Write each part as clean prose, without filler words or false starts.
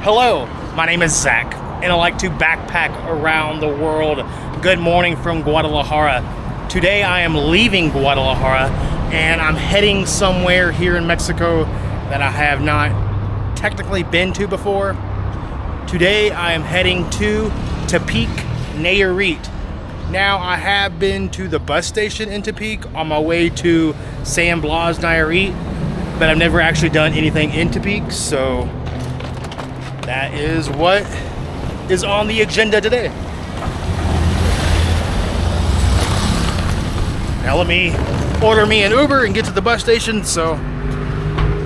Hello, my name is Zach, and I like to backpack around the world. Good morning from Guadalajara. Today I am leaving Guadalajara, and I'm heading somewhere here in Mexico that I have not technically been to before. Today I am heading to Tepic, Nayarit. Now, I have been to the bus station in Tepic on my way to San Blas, Nayarit, but I've never actually done anything in Tepic, so that is what is on the agenda today. Now let me order me an Uber and get to the bus station so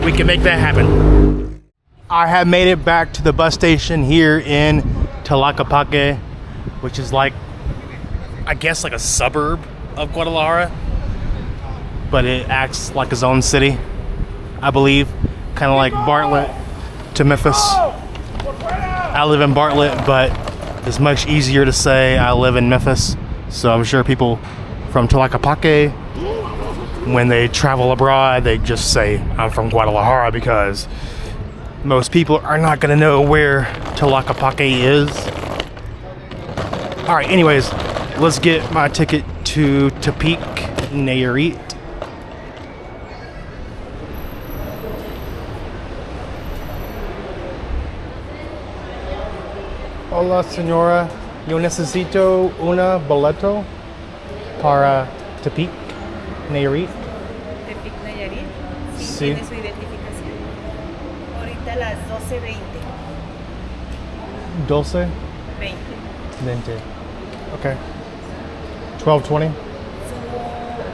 we can make that happen. I have made it back to the bus station here in Tlaquepaque, which is like, I guess, like a suburb of Guadalajara, but it acts like its own city, I believe, kind of like Bartlett to Memphis. I live in Bartlett, but it's much easier to say I live in Memphis. So I'm sure people from Tlaquepaque, when they travel abroad, they just say I'm from Guadalajara because most people are not going to know where Tlaquepaque is. All right, anyways, let's get my ticket to Tepic, Nayarit. Hola, señora. Yo necesito una boleto para Tepic, Nayarit. Tepic, Nayarit. Sí, Sí. tiene su identificación. Ahorita a las 12:20. 12, 20. 20. Okay. 12:20. Su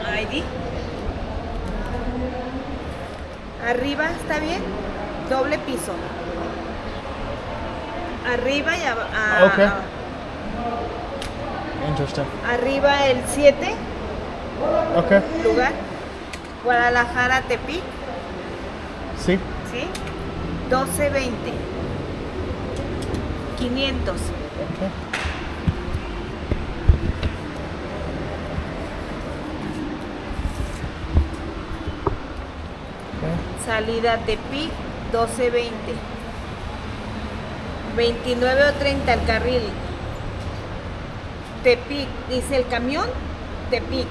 ID. Arriba, ¿está bien? Doble piso. Arriba y Okay. Interesting. arriba el 7 Okay. lugar. Guadalajara, Tepic, Sí. ¿sí? 12:20. 500. Okay. Salida Tepic, 12:20. 29 o 30 el carril. Tepic, dice el camión, Tepic.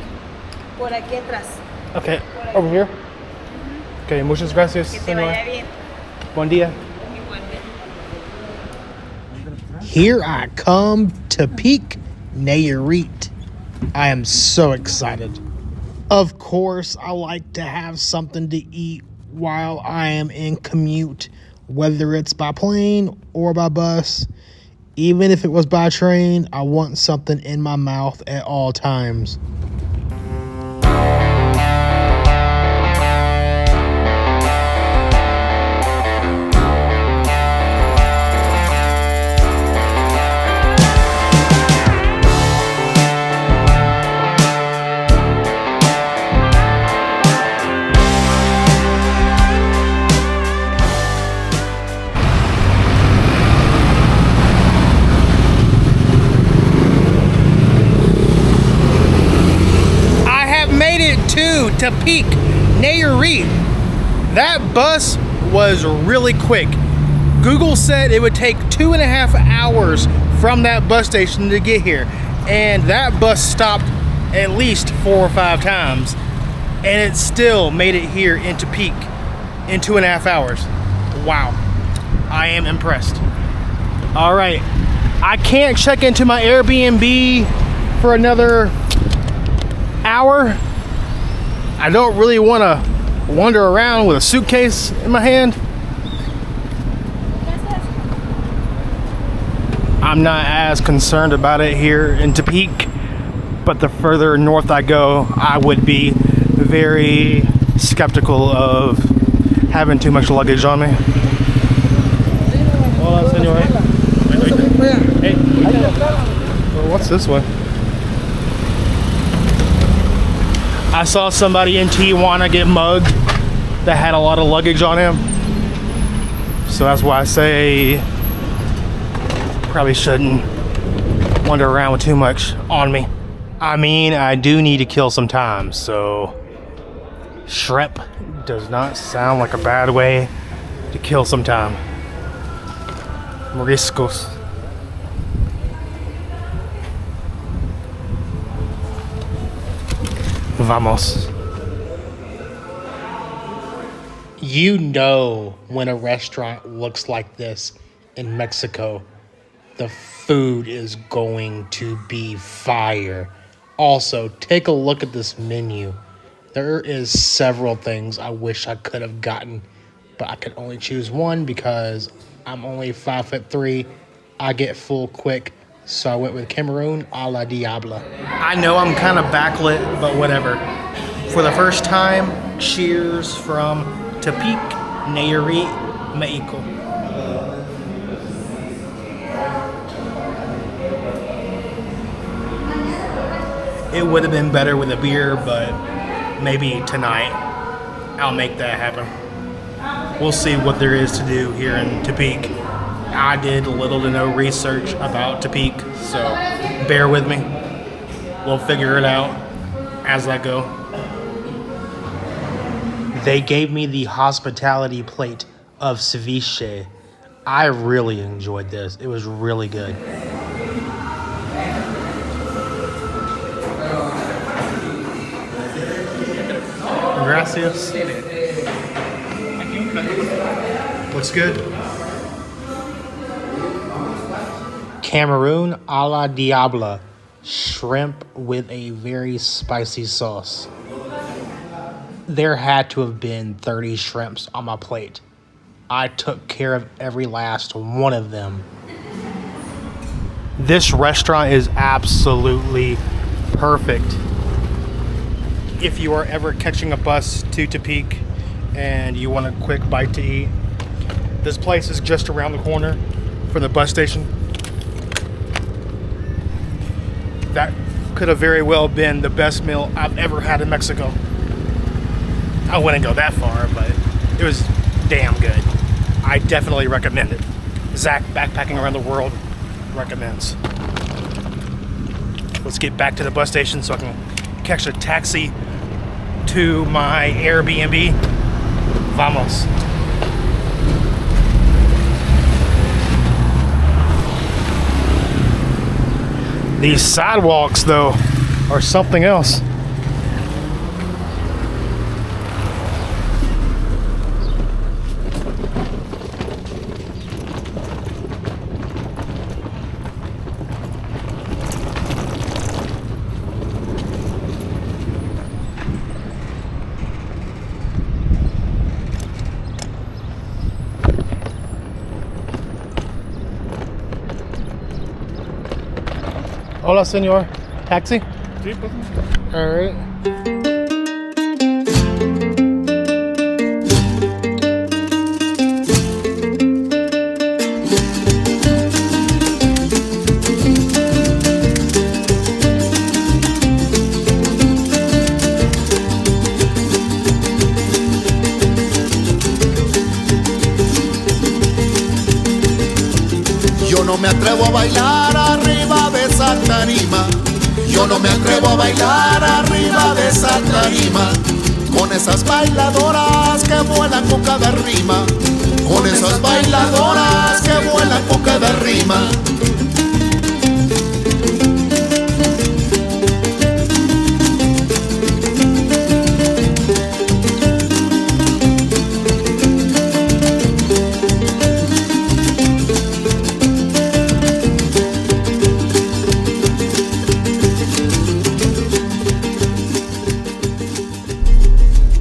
Por aquí atrás. Okay. Over here. Okay. Muchas gracias, Que te señora. vaya bien. Buen día. Igualmente. Here I come to Tepic, Nayarit. I am so excited. Of course, I like to have something to eat while I am in commute, whether it's by plane or by bus. Even if it was by train, I want something in my mouth at all times. Tepic, Nayarit. That bus was really quick. Google said it would take 2.5 hours from that bus station to get here, and that bus stopped at least 4 or 5 times, and it still made it here in Tepic in 2.5 hours. Wow, I am impressed. All right, I can't check into my Airbnb for another hour. I don't really want to wander around with a suitcase in my hand. I'm not as concerned about it here in Tepic, but the further north I go, I would be very skeptical of having too much luggage on me. Hola, señor. Hey. Well, what's this one? I saw somebody in Tijuana get mugged that had a lot of luggage on him. So that's why I say probably shouldn't wander around with too much on me. I mean, I do need to kill some time, so Shrep does not sound like a bad way to kill some time. Mariscos. Vamos. You know when a restaurant looks like this in Mexico, the food is going to be fire. Also, take a look at this menu. There is several things I wish I could have gotten, but I could only choose one because I'm only 5'3". I get full quick, so I went with Cameroon a la Diabla. I know I'm kind of backlit, but whatever. For the first time, cheers from Tepic, Nayarit, Mexico. It would have been better with a beer, but maybe tonight I'll make that happen. We'll see what there is to do here in Tepic. I did little to no research about Tepic, so bear with me. We'll figure it out as I go. They gave me the hospitality plate of ceviche. I really enjoyed this. It was really good. Gracias. Looks good. Cameroon a la Diabla. Shrimp with a very spicy sauce. There had to have been 30 shrimps on my plate. I took care of every last one of them. This restaurant is absolutely perfect. If you are ever catching a bus to Tepic and you want a quick bite to eat, this place is just around the corner from the bus station. That could have very well been the best meal I've ever had in Mexico. I wouldn't go that far, but it was damn good. I definitely recommend it. Zach Backpacking Around the World recommends. Let's get back to the bus station so I can catch a taxi to my Airbnb. Vamos. These sidewalks, though, are something else. Hola, señor. Taxi? Sí, pues. All right. Yo no me atrevo a bailar arriba de esa tarima. Yo no me atrevo a bailar arriba de esa tarima. Con esas bailadoras que vuelan con cada rima. Con esas bailadoras que vuelan con cada rima.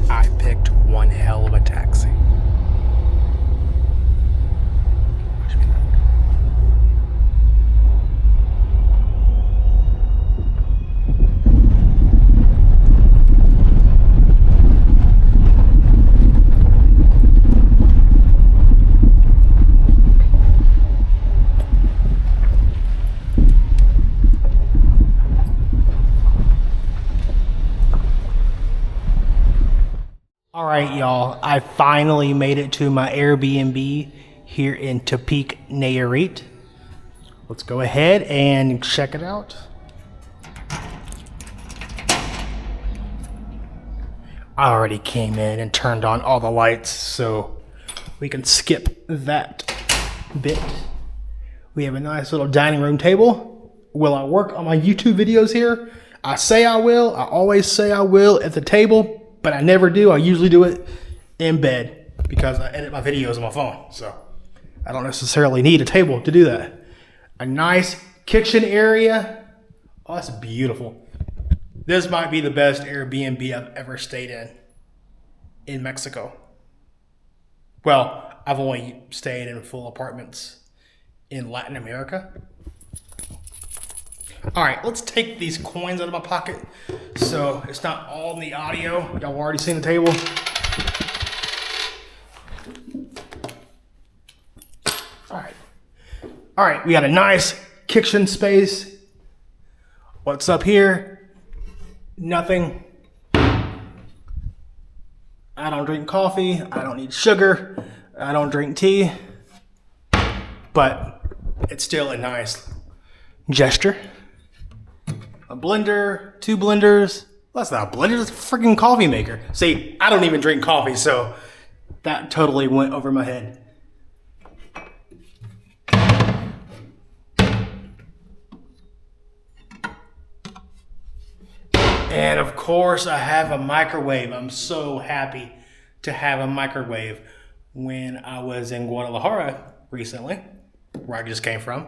I picked one hell of a taxi. All right, y'all. I finally made it to my Airbnb here in Tepic, Nayarit. Let's go ahead and check it out. I already came in and turned on all the lights, so we can skip that bit. We have a nice little dining room table. Will I work on my YouTube videos here? I say I will. I always say I will at the table, but I never do. I usually do it in bed because I edit my videos on my phone. So I don't necessarily need a table to do that. A nice kitchen area. Oh, that's beautiful. This might be the best Airbnb I've ever stayed in Mexico. Well, I've only stayed in full apartments in Latin America. All right, let's take these coins out of my pocket so it's not all in the audio. Y'all have already seen the table. All right, we got a nice kitchen space. What's up here? Nothing. I don't drink coffee. I don't need sugar. I don't drink tea. But it's still a nice gesture. A blender, 2 blenders. Well, that's not a blender, it's a freaking coffee maker. See, I don't even drink coffee, so that totally went over my head. And of course, I have a microwave. I'm so happy to have a microwave. When I was in Guadalajara recently, where I just came from,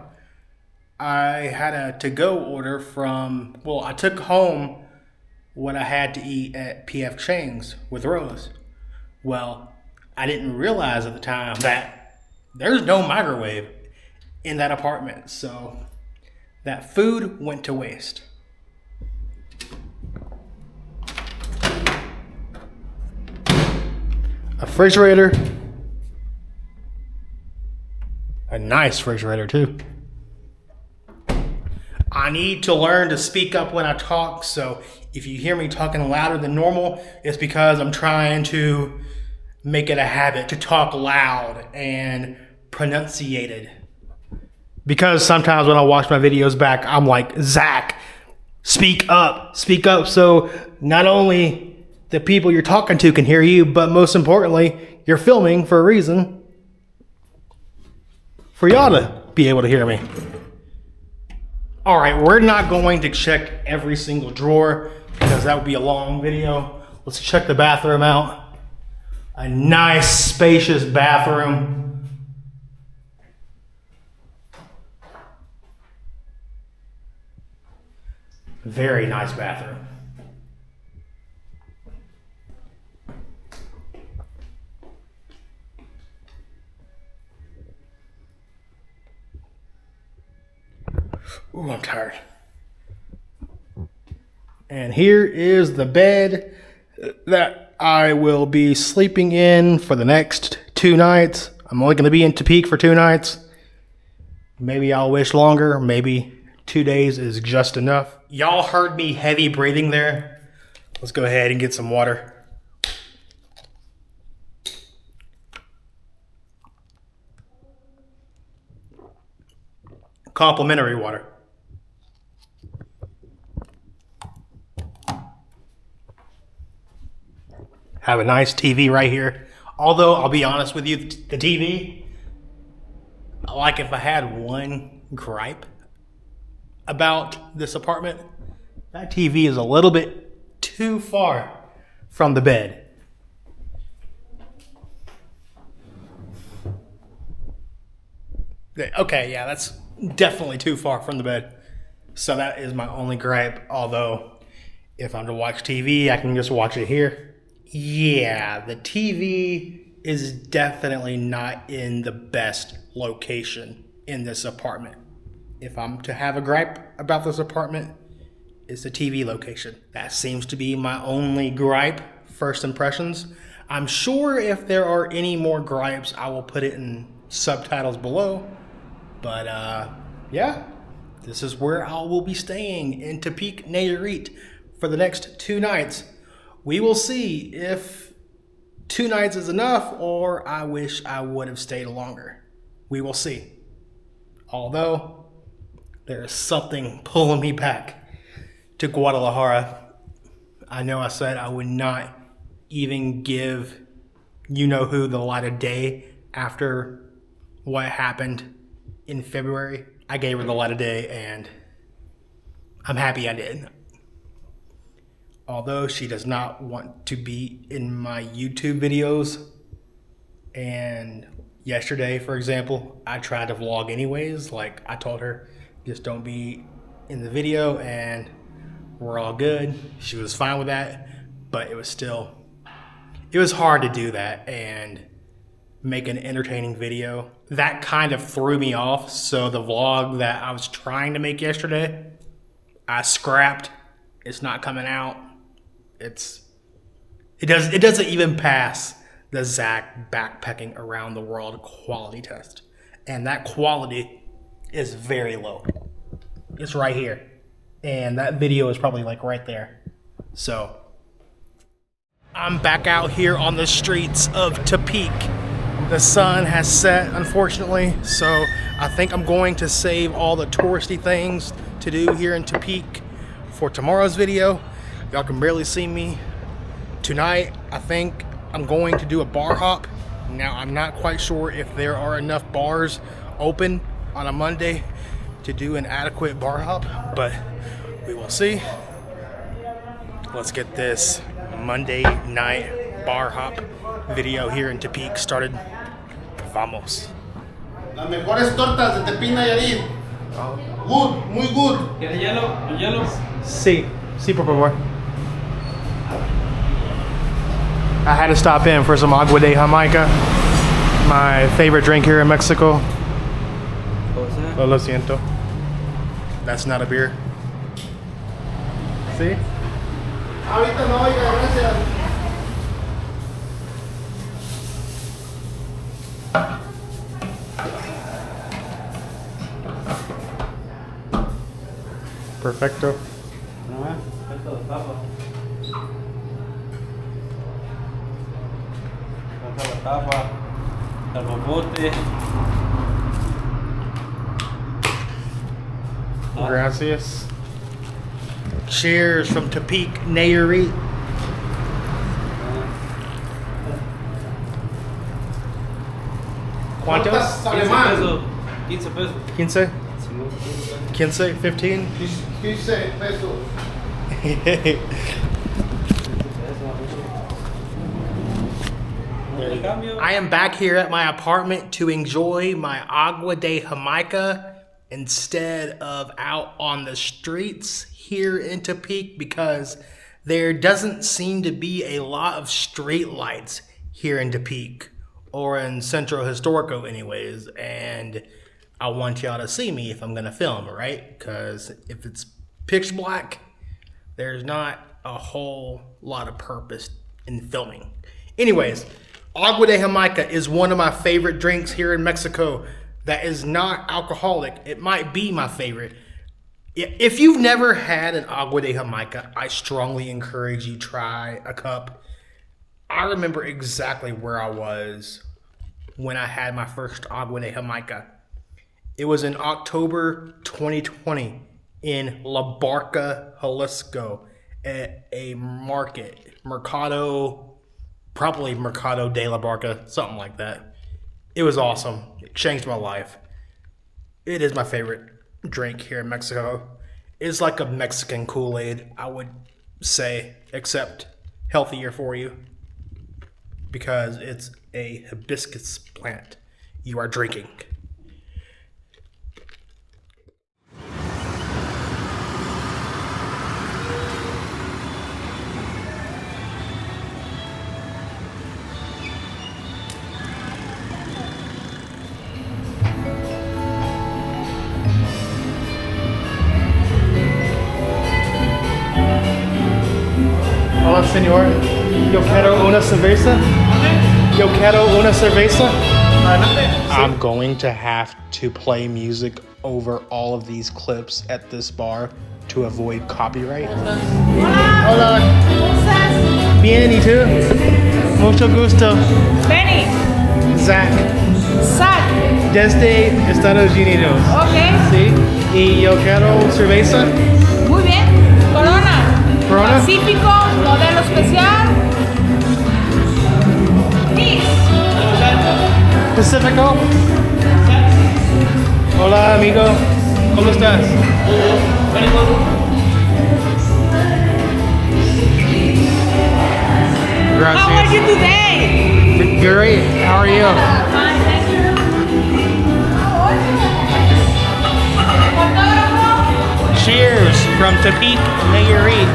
I had a to-go order from, well, I took home what I had to eat at PF Chang's with Rose. Well, I didn't realize at the time that there's no microwave in that apartment, so that food went to waste. A refrigerator. A nice refrigerator too. I need to learn to speak up when I talk, so if you hear me talking louder than normal, it's because I'm trying to make it a habit to talk loud and pronunciated. Because sometimes when I watch my videos back, I'm like, Zach, speak up, so not only the people you're talking to can hear you, but most importantly, you're filming for a reason. For y'all to be able to hear me. All right, we're not going to check every single drawer because that would be a long video. Let's check the bathroom out. A nice, spacious bathroom. Very nice bathroom. Ooh, I'm tired. And here is the bed that I will be sleeping in for the next 2 nights. I'm only going to be in Tepic for 2 nights. Maybe I'll wish longer. Maybe 2 days is just enough. Y'all heard me heavy breathing there. Let's go ahead and get some water. Complimentary water. Have a nice TV right here. Although, I'll be honest with you, the TV, like if I had one gripe about this apartment, that TV is a little bit too far from the bed. Okay, yeah, that's definitely too far from the bed. So that is my only gripe. Although, if I'm to watch TV, I can just watch it here. Yeah, the TV is definitely not in the best location in this apartment. If I'm to have a gripe about this apartment, it's the TV location. That seems to be my only gripe, first impressions. I'm sure if there are any more gripes, I will put it in subtitles below. But yeah, this is where I will be staying in Tepic, Nayarit for the next 2 nights. We will see if 2 nights is enough or I wish I would have stayed longer. We will see. Although there is something pulling me back to Guadalajara. I know I said I would not even give you know who the light of day after what happened in February. I gave her the light of day, and I'm happy I did. Although she does not want to be in my YouTube videos, and yesterday, for example, I tried to vlog anyways. Like I told her, just don't be in the video and we're all good. She was fine with that, but it was hard to do that and make an entertaining video. That kind of threw me off. So the vlog that I was trying to make yesterday, I scrapped. It's not coming out. It doesn't even pass the Zack backpacking around the world quality test. And that quality is very low. It's right here. And that video is probably like right there. So I'm back out here on the streets of Tepic. The sun has set, unfortunately, so I think I'm going to save all the touristy things to do here in Tepic for tomorrow's video. Y'all can barely see me. Tonight, I think I'm going to do a bar hop. Now, I'm not quite sure if there are enough bars open on a Monday to do an adequate bar hop, but we will see. Let's get this Monday night bar hop video here in Tepic started. Vamos. Las mejores tortas de Tepic, Nayarit. Good, muy good. ¿Quieres hielo? ¿El hielo? Sí, por favor. I had to stop in for some agua de Jamaica, my favorite drink here in Mexico. Oh, lo siento. That's not a beer. See? Ahorita no, oiga, gracias. Perfecto. Esto de tapa. Esto de tapa. El bobote. Gracias. Cheers from Tepic, Nayarit. ¿Cuántos? Tortas alemán. 15 pesos. 15? 15? 15? 15 pesos. I am back here at my apartment to enjoy my agua de Jamaica instead of out on the streets here in Tepic because there doesn't seem to be a lot of street lights here in Tepic or in Centro Historico anyways, and I want y'all to see me if I'm gonna film, right? Because if it's pitch black, there's not a whole lot of purpose in filming. Anyways, agua de Jamaica is one of my favorite drinks here in Mexico that is not alcoholic. It might be my favorite. If you've never had an agua de Jamaica, I strongly encourage you try a cup. I remember exactly where I was when I had my first agua de Jamaica. It was in October 2020 in La Barca, Jalisco, at a market, probably Mercado de la Barca, something like that. It was awesome. It changed my life. It is my favorite drink here in Mexico. It's like a Mexican Kool-Aid, I would say, except healthier for you because it's a hibiscus plant you are drinking. Hola, señor. Yo quiero una cerveza. Yo quiero una cerveza. I'm going to have to play music over all of these clips at this bar to avoid copyright. Hola. Bien, ¿y tú? Mucho gusto. Benny. Zack. Zack. Desde Estados Unidos. Ok. Sí. Y yo quiero cerveza. Muy bien. Corona. Corona. Pacífico, modelo especial. Peace. Pacifico. Hola, amigo. ¿Cómo estás? Gracias. How are you today? Great. How are you? Fine, thank you. Cheers from Tepic, Nayarit.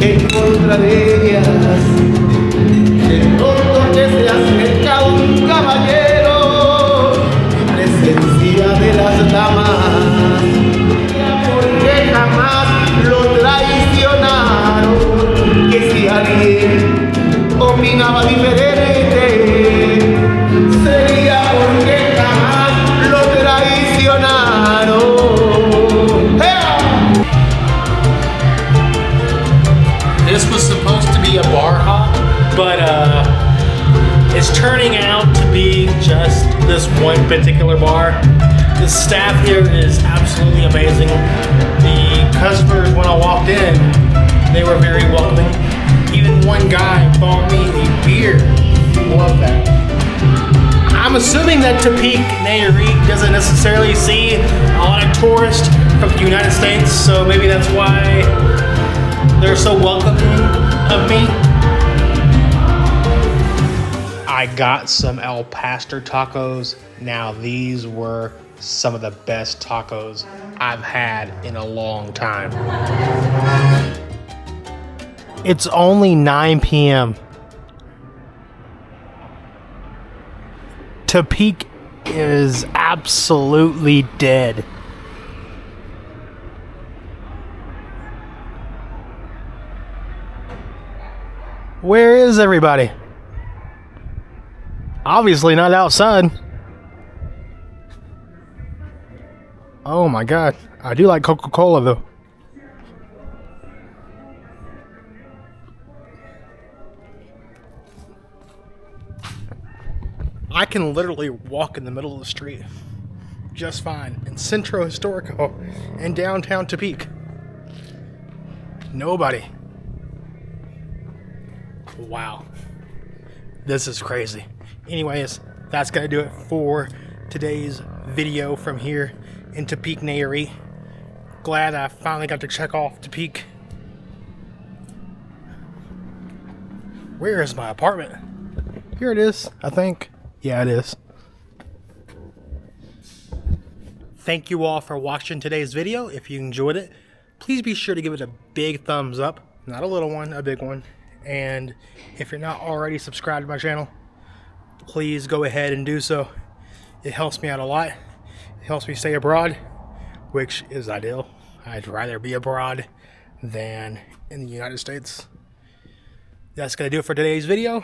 En contra de ellas, de pronto que se acerca un caballero, presencia de las damas, porque jamás lo traicionaron, que si alguien opinaba diferente, sería porque jamás lo traicionaron. This was supposed to be a bar hop, but it's turning out to be just this one particular bar. The staff here is absolutely amazing. The customers, when I walked in, they were very welcoming. Even one guy bought me a beer. Love that. I'm assuming that Tepic, Nayarit doesn't necessarily see a lot of tourists from the United States, so maybe that's why they're so welcoming of me. I got some El Pastor tacos. Now these were some of the best tacos I've had in a long time. It's only 9 p.m. Tepic is absolutely dead. Where is everybody? Obviously not outside. Oh my god. I do like Coca-Cola though. I can literally walk in the middle of the street just fine in Centro Historico in downtown Tepic. Nobody. Wow, this is crazy. Anyways, that's gonna do it for today's video from here in Tepic, Nayarit. Glad I finally got to check off Tepic. Where is my apartment? Here it is, I think. Yeah, it is. Thank you all for watching today's video. If you enjoyed it, please be sure to give it a big thumbs up. Not a little one, a big one. And if you're not already subscribed to my channel, please go ahead and do so. It helps me out a lot. It helps me stay abroad, which is ideal. I'd rather be abroad than in the United States. That's gonna do it for today's video.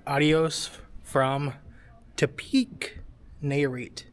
Adios from Tepic, Nayarit.